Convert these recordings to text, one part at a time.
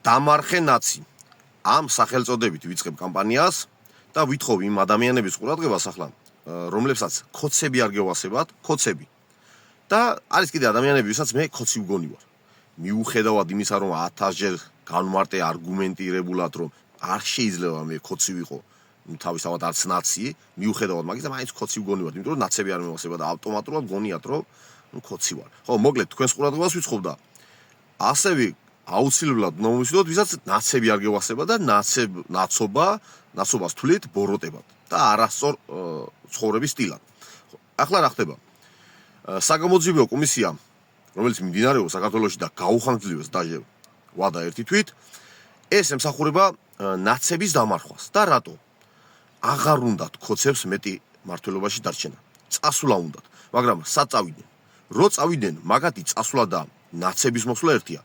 დამარხე ნაცი. ამ სახელწოდებით ვიწყებ კამპანიას და ვითხოვ იმ ადამიანების ყურადღებას ახლა, რომლებსაც ქოცები არ გევასებათ, ქოცები. და არის კიდე ადამიანები, ვისაც მე ქოცი ვგონი ვარ. მიუხედავად იმისა, რომ 1000-ჯერ განვმარტე არგუმენტირებულად, რომ არ შეიძლება მე ქოცი ვიყო, თავისთავად არც ნაცი, მიუხედავად მაგისა, მაინც ქოცი ვგონი ვარ, იმიტომ რომ ნაცები არ მევასება და ავტომატურად გონიათ, რომ ქოცი ვარ. ხო, მოკლედ თქვენს ყურადღებას ვიწყობ და ასევე აუცილებლად უნდა მოვიცოდოთ, ვისაც ნაცები არ გევასება და ნაცობას თვლით ბოროტებად და არასწორ ცხოვრების სტილად. ახლა რა ხდება? საგამოძიებო კომისია, რომელიც მიმდინარეობს საქართველოში და გაუხანგრძლივეს დაჟე ვადა ერთი თვით, ეს ემსახურება ნაცების დამარხვას და რატო? აღარ უნდათ ქოცებს მეტი მართლობაში დარჩენა. წასვლა უნდათ, მაგრამ სად წავიდნენ? რო წავიდნენ, მაგათი წასვლა და ნაცების მოსვლა ერთია.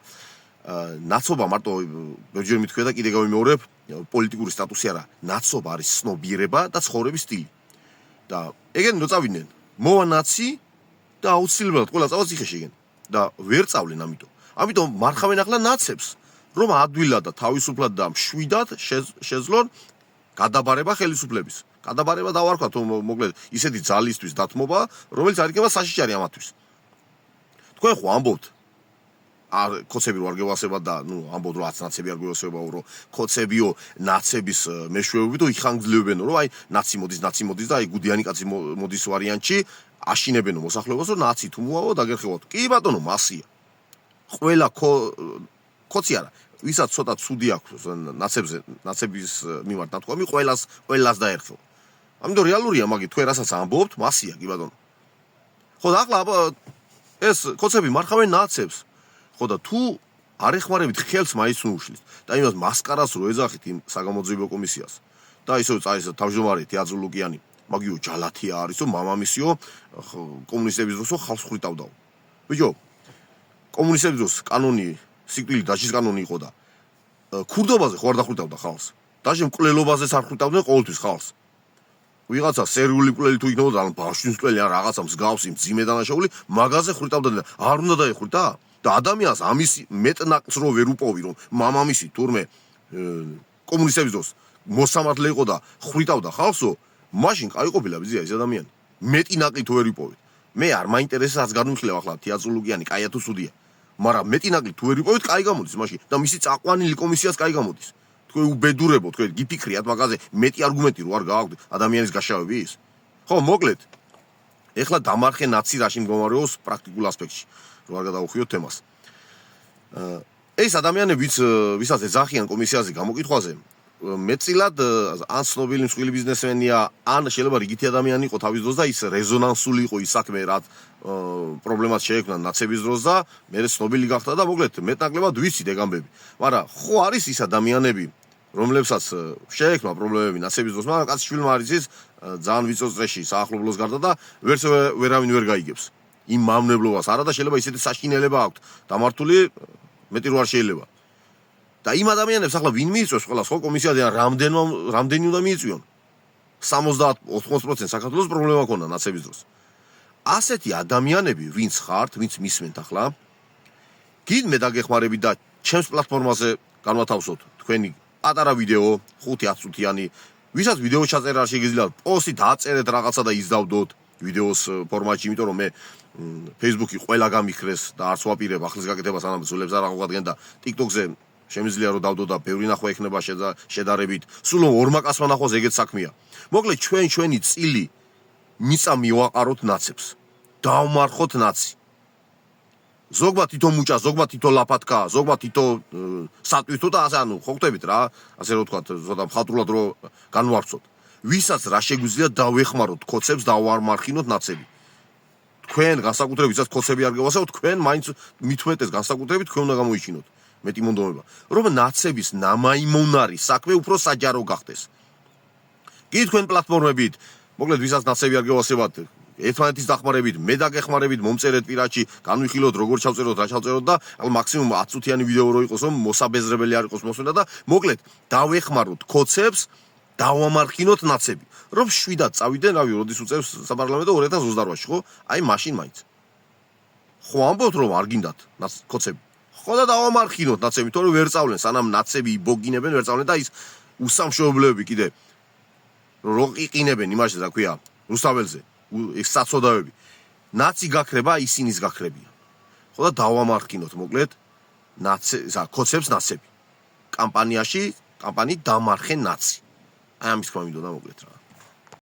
ნაცობა მარტო ბერჯერ მithქვია და კიდე გავიმეორებ, პოლიტიკური სტატუსი არა, ნაცობა არის ცნობიერება და ცხოვრების სტილი. და ეგენ რო წავიდნენ, მოვა ნაცი და აუცილებლად ყველა წავა ციხეში ეგენ და ვერ წავლენ ამიტომ. ამიტომ მარხავენ ახლა ნაცებს, რომ ადვილად და თავისუფლად და მშვიდად შეძლონ გადაბარება ხელისუფლების. გადაბარება დავარქვათ, მოკლედ ისეთი ძალისთვის დათმობა, რომელიც არ იქნება საშიჭარი ამათთვის. თქვენ ხო ამბობთ ქოცები რო არ გევასება და ამბობთ რომ ნაცები არ გევასებაო, რომ ქოცებიო ნაცების მეშვეობით იხანგრძლივებენო, რომ აი ნაცი მოდის და აი გუდიანი კაცი მოდის ვარიანტში აშინებენო მოსახლეობას, რომ ნაცი თუ მოაო დაგერხევათ. კი ბატონო, მასია. ყველა ქოცი არა, ვისაც ცოტა ცუდი აქვს ნაცების მიმართ ნათქვამი, ყველას დაერხო. ამიტომ რეალურია მაგით, თქვენ რასაც ამბობთ, მასია, კი ბატონო. ხო და ახლა ეს ქოცები მარხავენ ნაცებს. ხო და თუ არ ეხმარებით ხელს მაინც უუშლის და იმას მასკარას რო ეძახით იმ საგამოძიებო კომისიას და ისევ წაის თავმჯდომარე თეაძრო ლუკიანი, მაგიო ჯალათია არისო, მამამისიო კომუნისტების დროსო ხალხს ხრიტავდაო. ბიჭო, კომუნისტების დროს კანონი, სიკვდილი დაჟის კანონი იყო და ქურდობაზე ხო არ დახრიტავდა ხალხს. დაჟე მკვლელობაზეც არ ხრიტავდნენ ყოველთვის ხალხს. ვიღაცა სერიული მკვლელი თუ იქნებოდა, ან ბავშვის მკვლელი ან რაღაცა მსგავსი მძიმე დანაშაული, მაგაზე ხრიტავდა და არ უნდა დაეხრიტა? და ადამიანს ამის მეტნაკს რო ვერ უპოვი, რომ მამამისი თურმე კომუნისტების დროს მოსამართლე იყო და ხრიტავდა ხალხსო, მაშინ კაი ყოფილა ბიზია ეს ადამიანი. მეტი ნაკლი თუ ვერ იპოვეთ. მე არ მაინტერესებს რაც განვიხილებ ახლა თეაძრო ლუკიანი, კაია თუ სუდია. მაგრამ მეტი ნაკლი თუ ვერ იპოვეთ, კაი გამოდის მაშინ და მისი წაყვანილი კომისიას კაი გამოდის. თქვენ უბედურებო, თქვენ გიფიქრიათ მაგაზე მეტი არგუმენტი რო არ გააქვთ ადამიანის გაშავების. ხო, მოკლედ. ეხლა დამარხე ნაცი რაში მდგომარეობს პრაქტიკულ ასპექტში. რო არ გადავუხიოთ თემას. ეს ადამიანები, ვისაც ეძახიან კომისიაზე გამოკითხვაზე, მეტწილად ან ცნობილი მსხვილი ბიზნესმენია, ან შეიძლება რიგითი ადამიანი იყო თავის დროს და ის რეზონანსული იყო ის საქმე, რაც პრობლემას შეექმნა ნაცების დროს და მერე ცნობილი გახდა და მოკლედ მეტნაკლებად ვიცით ეგ ამბები. მაგრამ ხო არის ის ადამიანები, რომლებსაც შეექმნა პრობლემები ნაცების დროს, მაგრამ კაცი შვილმა არის ის ძალიან ვიწრო წრეში საახლობლოს გარდა და ვერავინ ვერ გაიგებს. იმ მამნებლობას არა და შეიძლება ისეთი საშინელება აქვთ დამართული მეტი რო არ შეიძლება. და იმ ადამიანებს ახლა ვინ მიიწვევს ყველას ხო კომისიაზე ან რამდენი უნდა მიიწვიონ? 70-80% საქართველოს პრობლემა ქონდა ნაცების დროს. ასეთი ადამიანები ვინც ხართ, ვინც მისმენთ ახლა, გინმე დაგეხმარებით და ჩემს პლატფორმაზე განვათავსოთ თქვენი პატარა ვიდეო, 5-10 წუთიანი, ვისაც ვიდეო ჩაწერა არ შეგიძლიათ, პოსტი დააწერეთ რაღაცა და იზდავდოთ ვიდეოს ფორმატში, იმიტომ რომ მე Facebook-ი ყველა გამიხრეს და არც ვაპირებ ახლის გაკეთებას ანამ ზულებს არ აღვადგენ და TikTok-ზე შემიძლია რომ დავდო და ბევრი ნახვა ექნება შედარებით. სულ ორმა კაცმა ნახვას ეგეც საქმეა. მოკლედ ჩვენი წილი მიწა მივაყაროთ ნაცებს. დავმარხოთ ნაცი. ზოგმა თითო მუჭა, ზოგმა თითო ლაფათკა, ზოგმა თითო სატვირთო და ასე ხო ხვდებით რა, ასე რომ ვთქვათ, ზოგადად მხატვრულად რომ განვარცოთ. ვისაც რა შეგვიძლია დავეხმაროთ ქოცებს და დავამარხინოთ ნაცები. თქვენ განსაკუთრებით ვისაც ქოცები არ გევასებთ, თქვენ მაინც მithumetes განსაკუთრებით თქვენ უნდა გამოიჩინოთ. მეტი მონდომება, რომ ნაცების ნამაიმონარი საქმე უფრო საჯარო გახდეს. კი თქვენ პლატფორმებით, მოკლედ ვისაც ნაცები არ გევასებათ, ერთმანეთის დახმარებით, მე დაგეხმარებით, მომწერეთ პირადში, განვიხილოთ როგორ ჩავწეროთ, რა ჩავწეროთ და მაქსიმუმ 10 წუთიანი ვიდეო რო იყოს, რომ მოსაბეზრებელი არ იყოს მოსვენა და მოკლედ დავეხმაროთ ქოცებს, დავამარხინოთ ნაცები. რომ შვიდად წავიდნენ, რავი, როდის უწევს საპარლამენტო 2028-ში, ხო? აი მაშინ მაინც. ხო ამბობთ რომ არ გინდათ ქოცები. ხო და დავამარხინოთ ნაცები, თორე ვერ წავლენ, სანამ ნაცები იბოგინებენ, ვერ წავლენ და ის უსამშობლოები კიდე რო იყინებენ იმაში, რა ქვია, რუსთაველზე, ეს საწოდავები. ნაცი გაქრება, ისინის გაქრებიან. ხო და დავამარხინოთ, მოკლედ, ქოცებს ნაცები. კამპანიით დამარხენ ნაცი. აი ამის თქმა მინდოდა მოკლედ რა.